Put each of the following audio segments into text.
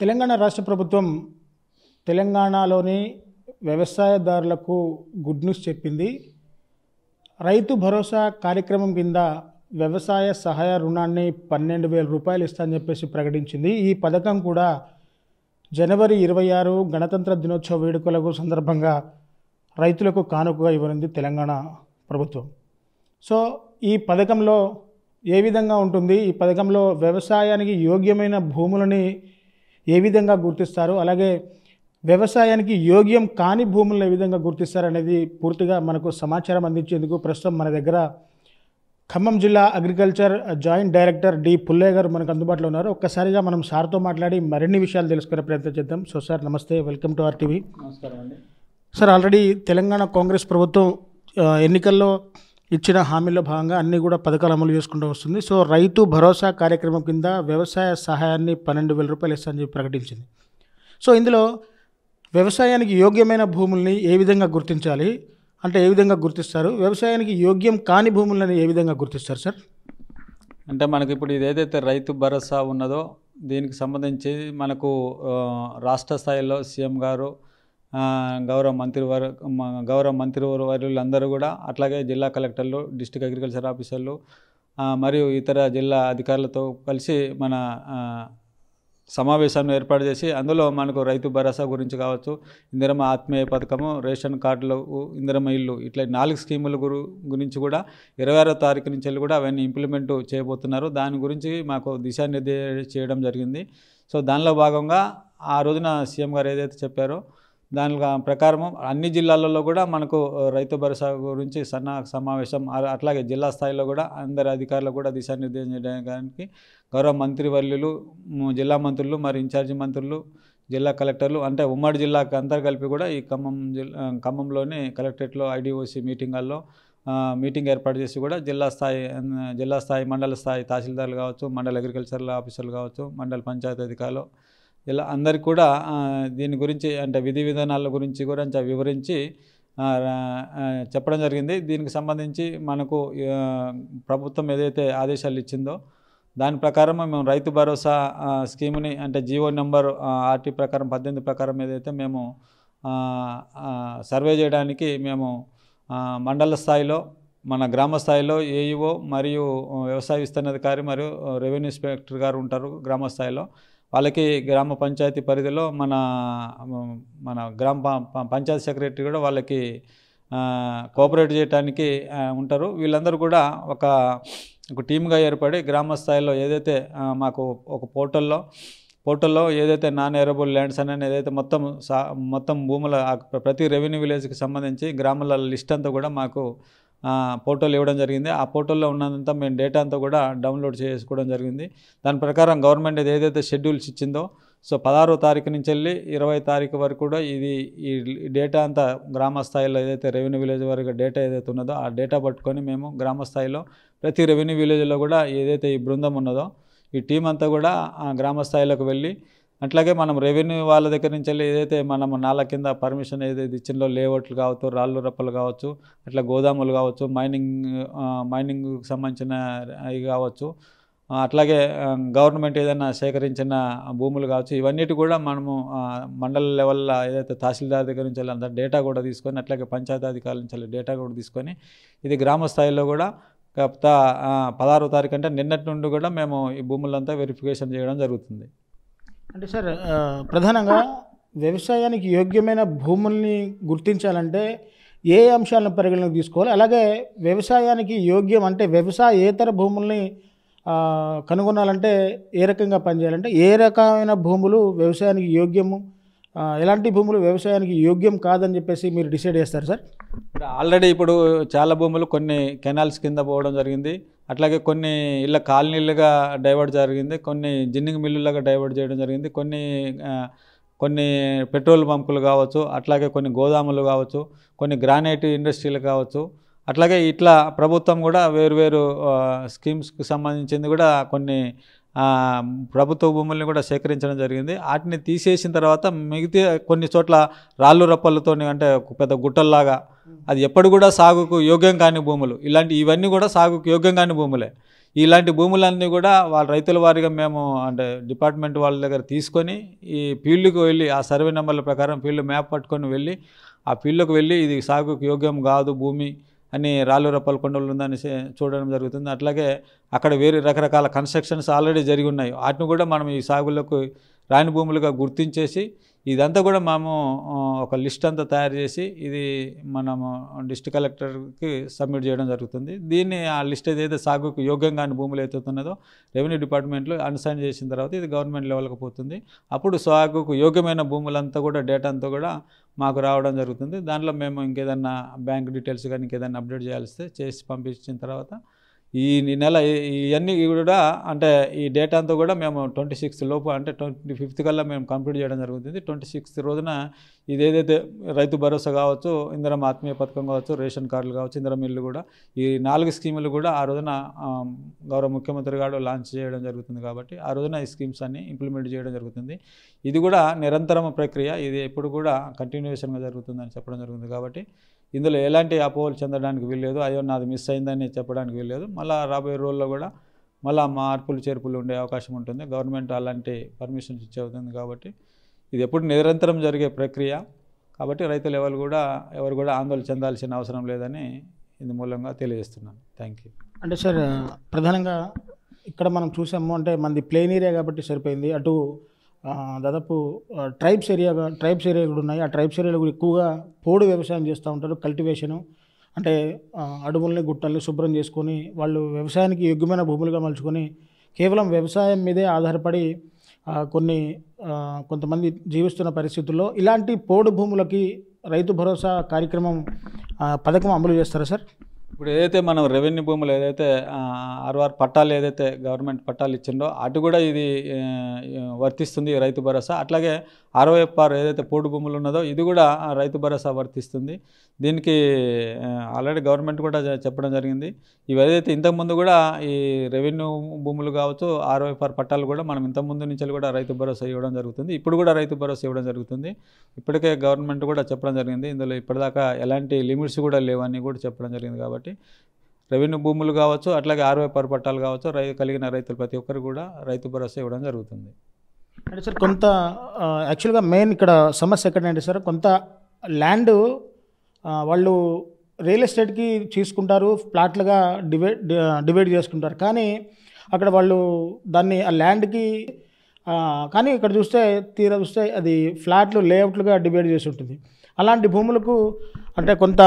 తెలంగాణ రాష్ట్ర ప్రభుత్వం తెలంగాణలోని వ్యవసాయదారులకు గుడ్ న్యూస్ చెప్పింది. రైతు భరోసా కార్యక్రమం కింద వ్యవసాయ సహాయ రుణాన్ని 12,000 రూపాయలు ఇస్తానని చెప్పేసి ప్రకటించింది. ఈ పథకం కూడా జనవరి 26 గణతంత్ర దినోత్సవ వేడుకలకు సందర్భంగా రైతులకు కానుకగా ఇవ్వనుంది తెలంగాణ ప్రభుత్వం. సో ఈ పథకంలో ఏ విధంగా ఉంటుంది, ఈ పథకంలో వ్యవసాయానికి యోగ్యమైన భూములని ఏ విధంగా గుర్తిస్తారు, అలాగే వ్యవసాయానికి యోగ్యం కాని భూములను ఏ విధంగా గుర్తిస్తారు అనేది పూర్తిగా మనకు సమాచారం అందించేందుకు ప్రస్తుతం మన దగ్గర ఖమ్మం జిల్లా agriculture joint director D Pullaiah గారు మనకు అందుబాటులో ఉన్నారు. ఒక్కసారిగా మనం సార్తో మాట్లాడి మరిన్ని విషయాలు తెలుసుకునే ప్రయత్నం చేద్దాం. సో సార్ నమస్తే, వెల్కమ్ టు RTV. నమస్కారం అండి. సార్, ఆల్రెడీ తెలంగాణ కాంగ్రెస్ ప్రభుత్వం ఎన్నికల్లో ఇచ్చిన హామీల్లో భాగంగా అన్నీ కూడా పథకాలు అమలు చేసుకుంటూ వస్తుంది. సో రైతు భరోసా కార్యక్రమం కింద వ్యవసాయ సహాయాన్ని 12,000 రూపాయలు ఇస్తానని చెప్పి ప్రకటించింది. సో ఇందులో వ్యవసాయానికి యోగ్యమైన భూముల్ని ఏ విధంగా గుర్తించాలి, అంటే ఏ విధంగా గుర్తిస్తారు, వ్యవసాయానికి యోగ్యం కాని భూములను ఏ విధంగా గుర్తిస్తారు సార్? అంటే మనకి ఇప్పుడు ఇది ఏదైతే రైతు భరోసా ఉన్నదో దీనికి సంబంధించి మనకు రాష్ట్ర స్థాయిలో సీఎం గారు, గౌరవ మంత్రివర్యులందరూ కూడా, అట్లాగే జిల్లా కలెక్టర్లు, డిస్ట్రిక్ట్ అగ్రికల్చర్ ఆఫీసర్లు మరియు ఇతర జిల్లా అధికారులతో కలిసి మన సమావేశాన్ని ఏర్పాటు చేసి అందులో మనకు రైతు భరోసా గురించి కావచ్చు, ఇందిరమ్మ ఆత్మీయ పథకము, రేషన్ కార్డులు, ఇందిరమ్మ ఇల్లు, ఇట్లా 4 స్కీముల గురించి కూడా 26వ తారీఖు నుంచి వెళ్ళి కూడా అవన్నీ ఇంప్లిమెంట్ చేయబోతున్నారు. దాని గురించి మాకు దిశానిర్దేశం చేయడం జరిగింది. సో దానిలో భాగంగా ఆ రోజున సీఎం గారు ఏదైతే చెప్పారో దాని ప్రకారం అన్ని జిల్లాలలో కూడా మనకు రైతు భరోసా గురించి సమావేశం, అట్లాగే జిల్లా స్థాయిలో కూడా అందరి అధికారులకు కూడా దిశానిర్దేశం చేయడానికి గౌరవ మంత్రివర్యులు, జిల్లా మంత్రులు, మరి ఇన్ఛార్జి మంత్రులు, జిల్లా కలెక్టర్లు, అంటే ఉమ్మడి జిల్లాకు అందరు కలిపి కూడా ఈ ఖమ్మంలోని కలెక్టరేట్లో IDOC మీటింగాల్లో మీటింగ్ ఏర్పాటు చేసి కూడా జిల్లా స్థాయి మండల స్థాయి తహసీల్దార్లు కావచ్చు, మండల అగ్రికల్చర్ ఆఫీసర్లు కావచ్చు, మండల పంచాయతీ అధికారులు, ఇలా అందరికి కూడా దీని గురించి అంటే విధి విధానాల గురించి కూడా వివరించి చెప్పడం జరిగింది. దీనికి సంబంధించి మనకు ప్రభుత్వం ఏదైతే ఆదేశాలు ఇచ్చిందో దాని ప్రకారం మేము రైతు భరోసా స్కీమ్ని అంటే జీవో నెంబర్ RT ప్రకారం 18 ప్రకారం ఏదైతే మేము సర్వే చేయడానికి మేము మండల స్థాయిలో, మన గ్రామ స్థాయిలో AEO మరియు వ్యవసాయ విస్తరణాధికారి మరియు రెవెన్యూ ఇన్స్పెక్టర్ గారు ఉంటారు గ్రామ స్థాయిలో. వాళ్ళకి గ్రామ పంచాయతీ పరిధిలో మన గ్రామ పంచాయతీ సెక్రటరీ కూడా వాళ్ళకి కోఆపరేట్ చేయడానికి ఉంటారు. వీళ్ళందరూ కూడా ఒక టీమ్గా ఏర్పడి గ్రామ స్థాయిలో ఏదైతే మాకు ఒక పోర్టల్లో ఏదైతే నాన్ ఎరబుల్ ల్యాండ్స్ అనేది ఏదైతే మొత్తం భూముల ప్రతి రెవెన్యూ విలేజ్కి సంబంధించి గ్రామాల లిస్ట్ అంతా కూడా మాకు పోర్టల్ ఇవ్వడం జరిగింది. ఆ పోర్టల్లో ఉన్నదంతా మేము డేటా అంతా కూడా డౌన్లోడ్ చేసుకోవడం జరిగింది. దాని ప్రకారం గవర్నమెంట్ ఏదైతే షెడ్యూల్స్ ఇచ్చిందో, సో 16వ తారీఖు నుంచి వెళ్ళి 20వ తారీఖు వరకు కూడా ఈ డేటా అంతా గ్రామ స్థాయిలో ఏదైతే రెవెన్యూ విలేజ్ వరకు డేటా ఏదైతే ఉన్నదో ఆ డేటా పట్టుకొని మేము గ్రామ స్థాయిలో ప్రతి రెవెన్యూ విలేజ్లో కూడా ఏదైతే ఈ బృందం ఉన్నదో ఈ టీం అంతా కూడా గ్రామ స్థాయిలోకి వెళ్ళి, అట్లాగే మనం రెవెన్యూ వాళ్ళ దగ్గర నుంచి వెళ్ళి ఏదైతే మనం నాల కింద పర్మిషన్ ఏదైతే ఇచ్చిందో లేఅవుట్లు కావచ్చు, రాళ్ళు రప్పలు కావచ్చు, అట్లా గోదాములు కావచ్చు, మైనింగ్కి సంబంధించిన అవి కావచ్చు, అట్లాగే గవర్నమెంట్ ఏదైనా సేకరించిన భూములు కావచ్చు, ఇవన్నిటి కూడా మనము మండల లెవెల్లో ఏదైతే తహసీల్దార్ దగ్గర నుంచి వెళ్ళి అంత డేటా కూడా తీసుకొని, అట్లాగే పంచాయతీ అధికారుల నుంచి వెళ్ళి డేటా కూడా తీసుకొని ఇది గ్రామ స్థాయిలో కూడా 16వ తారీఖు అంటే నిన్నటి నుండి కూడా మేము ఈ భూములంతా వెరిఫికేషన్ చేయడం జరుగుతుంది. అంటే సార్, ప్రధానంగా వ్యవసాయానికి యోగ్యమైన భూముల్ని గుర్తించాలంటే ఏ అంశాలను పరిగణలోకి తీసుకోవాలి, అలాగే వ్యవసాయానికి యోగ్యం అంటే వ్యవసాయేతర భూముల్ని కనుగొనాలంటే ఏ రకంగా పనిచేయాలంటే ఏ రకమైన భూములు వ్యవసాయానికి యోగ్యము, ఎలాంటి భూములు వ్యవసాయానికి యోగ్యం కాదని చెప్పేసి మీరు డిసైడ్ చేస్తారు సార్? ఆల్రెడీ ఇప్పుడు చాలా భూములు కొన్ని కెనాల్స్ కింద పోవడం జరిగింది, అట్లాగే కొన్ని ఇళ్ళ కాలనీలుగా డైవర్ట్ జరిగింది, కొన్ని జిన్నింగ్ మిల్లులుగా డైవర్ట్ చేయడం జరిగింది, కొన్ని పెట్రోల్ పంపులు కావచ్చు, అట్లాగే కొన్ని గోదాములు కావచ్చు, కొన్ని గ్రానైట్ ఇండస్ట్రీలు కావచ్చు, అట్లాగే ఇట్లా ప్రభుత్వం కూడా వేరు స్కీమ్స్కి సంబంధించింది కూడా కొన్ని ప్రభుత్వ భూముల్ని కూడా సేకరించడం జరిగింది. వాటిని తీసేసిన తర్వాత మిగతా కొన్ని చోట్ల రాళ్ళు రప్పలతో అంటే పెద్ద గుట్టల్లాగా అది ఎప్పుడు కూడా సాగుకు యోగ్యం కాని భూములు, ఇవన్నీ కూడా సాగుకు యోగ్యం కాని భూములే. ఇలాంటి భూములన్నీ కూడా వాళ్ళ రైతుల వారిగా మేము అంటే డిపార్ట్మెంట్ వాళ్ళ దగ్గర తీసుకొని ఈ ఫీల్డ్కి వెళ్ళి ఆ సర్వే నెంబర్ల ప్రకారం ఫీల్డ్ మ్యాప్ పట్టుకొని వెళ్ళి ఆ ఫీల్డ్కి వెళ్ళి ఇది సాగుకు యోగ్యం కాదు భూమి అని రాళ్ళు రప్పల కొండలు ఉందని చూడడం జరుగుతుంది. అట్లాగే అక్కడ వేరే రకరకాల కన్స్ట్రక్షన్స్ ఆల్రెడీ జరిగి ఉన్నాయి. వాటిని కూడా మనం ఈ సాగులకు రాని భూములుగా గుర్తించేసి ఇదంతా కూడా మేము ఒక లిస్ట్ అంతా తయారు చేసి ఇది మనము డిస్ట్రిక్ట్ కలెక్టర్కి సబ్మిట్ చేయడం జరుగుతుంది. దీన్ని ఆ లిస్ట్ ఏదైతే సాగుకు యోగ్యంగా భూములు ఏదైతున్నదో రెవెన్యూ డిపార్ట్మెంట్లో అన్సైన్ చేసిన తర్వాత ఇది గవర్నమెంట్ లెవెల్కి పోతుంది. అప్పుడు సాగుకు యోగ్యమైన భూములంతా కూడా డేటా అంతా కూడా మాకు రావడం జరుగుతుంది. దాంట్లో మేము ఇంకేదన్నా బ్యాంక్ డీటెయిల్స్ కానీ ఇంకేదన్నా అప్డేట్ చేయాల్సి చేసి పంపించిన తర్వాత ఈ నెల ఇవన్నీ కూడా అంటే ఈ డేటా అంతా కూడా మేము 26 లోపు అంటే 25th కల్లా మేము కంప్లీట్ చేయడం జరుగుతుంది. 26th రోజున ఇదేదైతే రైతు భరోసా కావచ్చు, ఇందిరమ్మ ఆత్మీయ పథకం కావచ్చు, రేషన్ కార్డులు కావచ్చు, ఇందిరమ్మ ఇల్లు కూడా ఈ 4 స్కీములు కూడా ఆ రోజున గౌరవ ముఖ్యమంత్రి గారు లాంచ్ చేయడం జరుగుతుంది. కాబట్టి ఆ రోజున ఈ స్కీమ్స్ అన్ని ఇంప్లిమెంట్ చేయడం జరుగుతుంది. ఇది కూడా నిరంతరం ప్రక్రియ, ఇది ఎప్పుడు కూడా కంటిన్యూషన్గా జరుగుతుందని చెప్పడం జరుగుతుంది. కాబట్టి ఇందులో ఎలాంటి అపోహలు చెందడానికి వీల్లేదు, అయ్యో నాది మిస్ అయిందని చెప్పడానికి వీల్లేదు. మళ్ళీ రాబోయే రోజుల్లో కూడా మళ్ళీ మార్పులు చేర్పులు ఉండే అవకాశం ఉంటుంది. గవర్నమెంట్ అలాంటి పర్మిషన్స్ ఇచ్చే అవుతుంది. కాబట్టి ఇది ఎప్పుడు నిరంతరం జరిగే ప్రక్రియ. కాబట్టి రైతులు ఎవరు కూడా ఆందోళన చెందాల్సిన అవసరం లేదని ఇందు మూలంగా తెలియజేస్తున్నాను. Thank you. అంటే సార్ ప్రధానంగా ఇక్కడ మనం చూసాము అంటే మనది ప్లెయిన్ ఏరియా కాబట్టి సరిపోయింది. అటు దాదాపు ట్రైబ్స్ ఏరియా కూడా ఉన్నాయి. ఆ ట్రైబ్స్ ఏరియాలో కూడా ఎక్కువగా పోడు వ్యవసాయం చేస్తూ ఉంటారు. కల్టివేషను అంటే అడవుల్ని గుట్టల్ని శుభ్రం చేసుకొని వాళ్ళు వ్యవసాయానికి యోగ్యమైన భూములుగా మలుచుకొని కేవలం వ్యవసాయం మీదే ఆధారపడి కొంతమంది జీవిస్తున్న పరిస్థితుల్లో ఇలాంటి పోడు భూములకి రైతు భరోసా కార్యక్రమం పథకం అమలు చేస్తారా సార్? ఇప్పుడు ఏదైతే మనం రెవెన్యూ భూములు ఏదైతే ఆర్ఆర్ పట్టాలు ఏదైతే గవర్నమెంట్ పట్టాలు ఇచ్చిందో అటు కూడా ఇది వర్తిస్తుంది రైతు భరోసా. అట్లాగే ఆర్ఓఎఫ్ఆర్ ఏదైతే పోడు భూములు ఉన్నదో ఇది కూడా రైతు భరోసా వర్తిస్తుంది. దీనికి ఆల్రెడీ గవర్నమెంట్ కూడా చెప్పడం జరిగింది. ఇవి ఏదైతే ఇంతకుముందు కూడా ఈ రెవెన్యూ భూములు కావచ్చు, ఆర్ఓఎఫ్ఆర్ పట్టాలు కూడా మనం ఇంతకుముందు నుంచి కూడా రైతు భరోసా ఇవ్వడం జరుగుతుంది. ఇప్పుడు కూడా రైతు భరోసా ఇవ్వడం జరుగుతుంది. ఇప్పటికే గవర్నమెంట్ కూడా చెప్పడం జరిగింది. ఇందులో ఇప్పటిదాకా ఎలాంటి లిమిట్స్ కూడా లేవని కూడా చెప్పడం జరిగింది. కాబట్టి రెవెన్యూ భూములు కావచ్చు, అట్లాగే ఆర్ఓఎఫ్ఆర్ పట్టాలు కావచ్చు, కలిగిన రైతులు ప్రతి ఒక్కరు కూడా రైతు భరోసా ఇవ్వడం జరుగుతుంది. అంటే సార్ కొంత యాక్చువల్గా మెయిన్ ఇక్కడ సమస్య ఎక్కడంటే సార్ కొంత ల్యాండ్ వాళ్ళు రియల్ ఎస్టేట్కి తీసుకుంటారు, ప్లాట్లుగా డివైడ్ చేసుకుంటారు. కానీ అక్కడ వాళ్ళు దాన్ని ఆ ల్యాండ్కి కానీ ఇక్కడ చూస్తే అది ఫ్లాట్లు లేఅవుట్లుగా డివైడ్ చేసి ఉంటుంది. అలాంటి భూములకు అంటే కొంత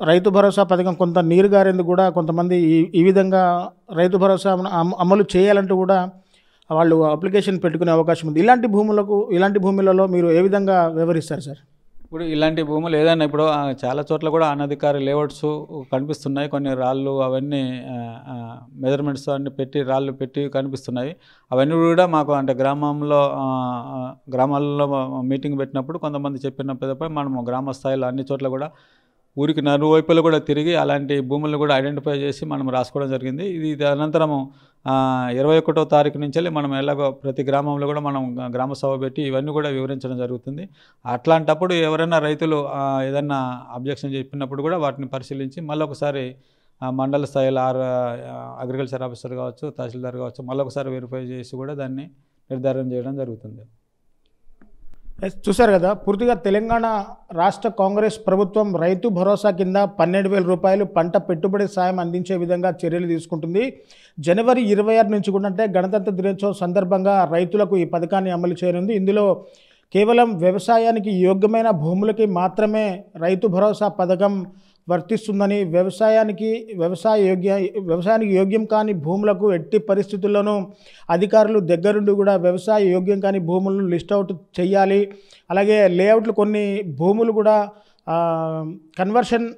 రైతు భరోసా పథకం కొంత నీరు గారేందుకు కూడా కొంతమంది ఈ విధంగా రైతు భరోసా అమలు చేయాలంటూ కూడా వాళ్ళు అప్లికేషన్ పెట్టుకునే అవకాశం ఉంది. ఇలాంటి భూములలో మీరు ఏ విధంగా వ్యవహరిస్తారు సార్? ఇప్పుడు ఇలాంటి భూములు ఏదైనా ఇప్పుడు చాలా చోట్ల కూడా అనధికార లేఅవుట్స్ కనిపిస్తున్నాయి. కొన్ని రాళ్ళు అవన్నీ మెజర్మెంట్స్ అన్ని పెట్టి రాళ్ళు పెట్టి కనిపిస్తున్నాయి. అవన్నీ కూడా మాకు అంటే గ్రామాల్లో మీటింగ్ పెట్టినప్పుడు కొంతమంది చెప్పినప్పుడు మనము గ్రామ స్థాయిలో అన్ని చోట్ల కూడా ఊరికి నలువైపులు కూడా తిరిగి అలాంటి భూములను కూడా ఐడెంటిఫై చేసి మనం రాసుకోవడం జరిగింది. ఇది అనంతరము 21వ తారీఖు నుంచి మనం ఎలాగో ప్రతి గ్రామంలో కూడా మనం గ్రామ సభ పెట్టి ఇవన్నీ కూడా వివరించడం జరుగుతుంది. అట్లాంటప్పుడు ఎవరైనా రైతులు ఏదన్నా అబ్జెక్షన్ చెప్పినప్పుడు కూడా వాటిని పరిశీలించి మళ్ళీ ఒకసారి మండల స్థాయిలో అగ్రికల్చర్ ఆఫీసర్ కావచ్చు, తహసీల్దార్ కావచ్చు, మళ్ళీ ఒకసారి వెరిఫై చేసి కూడా దాన్ని నిర్ధారణ చేయడం జరుగుతుంది. చూశారు కదా, పూర్తిగా తెలంగాణ రాష్ట్ర కాంగ్రెస్ ప్రభుత్వం రైతు భరోసా కింద 12,000 రూపాయలు పంట పెట్టుబడి సాయం అందించే విధంగా చర్యలు తీసుకుంటుంది. జనవరి 26 నుంచి కూడా అంటే గణతంత్ర దినోత్సవం సందర్భంగా రైతులకు ఈ పథకాన్ని అమలు చేయనుంది. ఇందులో కేవలం వ్యవసాయానికి యోగ్యమైన భూములకి మాత్రమే రైతు భరోసా పథకం వర్తిస్తుందని, వ్యవసాయానికి యోగ్యం కాని భూములకు ఎట్టి పరిస్థితుల్లోనూ అధికారులు దగ్గరుండి కూడా వ్యవసాయ యోగ్యం కాని భూములను లిస్ట్ అవుట్ చేయాలి. అలాగే లేఅవుట్లు కొన్ని భూములు కూడా కన్వర్షన్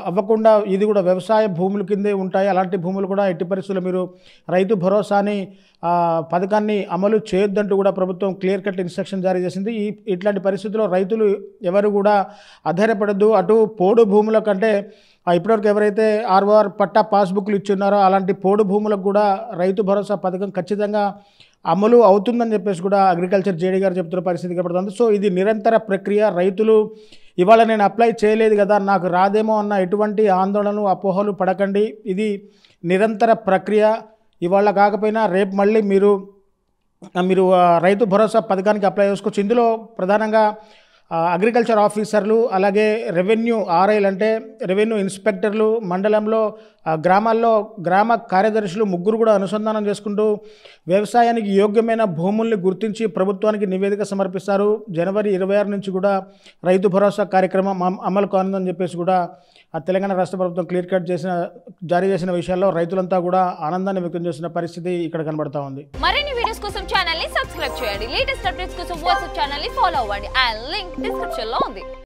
అవ్వకుండా ఇది కూడా వ్యవసాయ భూముల కిందే ఉంటాయి. అలాంటి భూములు కూడా ఎట్టి పరిస్థితుల్లో మీరు రైతు భరోసాని పథకాన్ని అమలు చేయొద్దంటూ కూడా ప్రభుత్వం క్లియర్ కట్ ఇన్స్ట్రక్షన్ జారీ చేసింది. ఇట్లాంటి పరిస్థితుల్లో రైతులు ఎవరు కూడా ఆధారపడద్దు. అటు పోడు భూముల కంటే ఇప్పటివరకు ఎవరైతే ఆర్ఓఆర్ పట్టా పాస్బుక్లు ఇచ్చున్నారో అలాంటి పోడు భూములకు కూడా రైతు భరోసా పథకం ఖచ్చితంగా అమలు అవుతుందని చెప్పేసి కూడా అగ్రికల్చర్ జేడీ గారు చెప్తున్న పరిస్థితి కనబడుతుంది. సో ఇది నిరంతర ప్రక్రియ. రైతులు ఇవాళ నేను అప్లై చేయలేదు కదా నాకు రాదేమో అన్న ఎటువంటి ఆందోళనలు అపోహలు పడకండి. ఇది నిరంతర ప్రక్రియ. ఇవాళ కాకపోయినా రేపు మళ్ళీ మీరు రైతు భరోసా పథకానికి అప్లై చేసుకోవచ్చు. ఇందులో ప్రధానంగా అగ్రికల్చర్ ఆఫీసర్లు, అలాగే రెవెన్యూ ఆర్ఐలు అంటే రెవెన్యూ ఇన్స్పెక్టర్లు, మండలంలో గ్రామాల్లో గ్రామ కార్యదర్శులు ముగ్గురు కూడా అనుసంధానం చేసుకుంటూ వ్యవసాయానికి యోగ్యమైన భూముల్ని గుర్తించి ప్రభుత్వానికి నివేదిక సమర్పిస్తారు. జనవరి 26 నుంచి కూడా రైతు భరోసా కార్యక్రమం అమలు కానుందని చెప్పేసి కూడా తెలంగాణ రాష్ట్ర ప్రభుత్వం క్లియర్ కట్ జారీ చేసిన విషయాల్లో రైతులంతా కూడా ఆనందాన్ని వ్యక్తం చేసిన పరిస్థితి ఇక్కడ కనబడతా ఉంది. మరిన్ని వీడియోస్ కోసం ఛానల్ ని సబ్స్క్రైబ్ చేయండి. లేటెస్ట్ అప్డేట్స్ కోసం వాట్సాప్ ఛానల్ ని ఫాలో అవ్వండి. ఆ లింక్ డిస్క్రిప్షన్ లో ఉంది.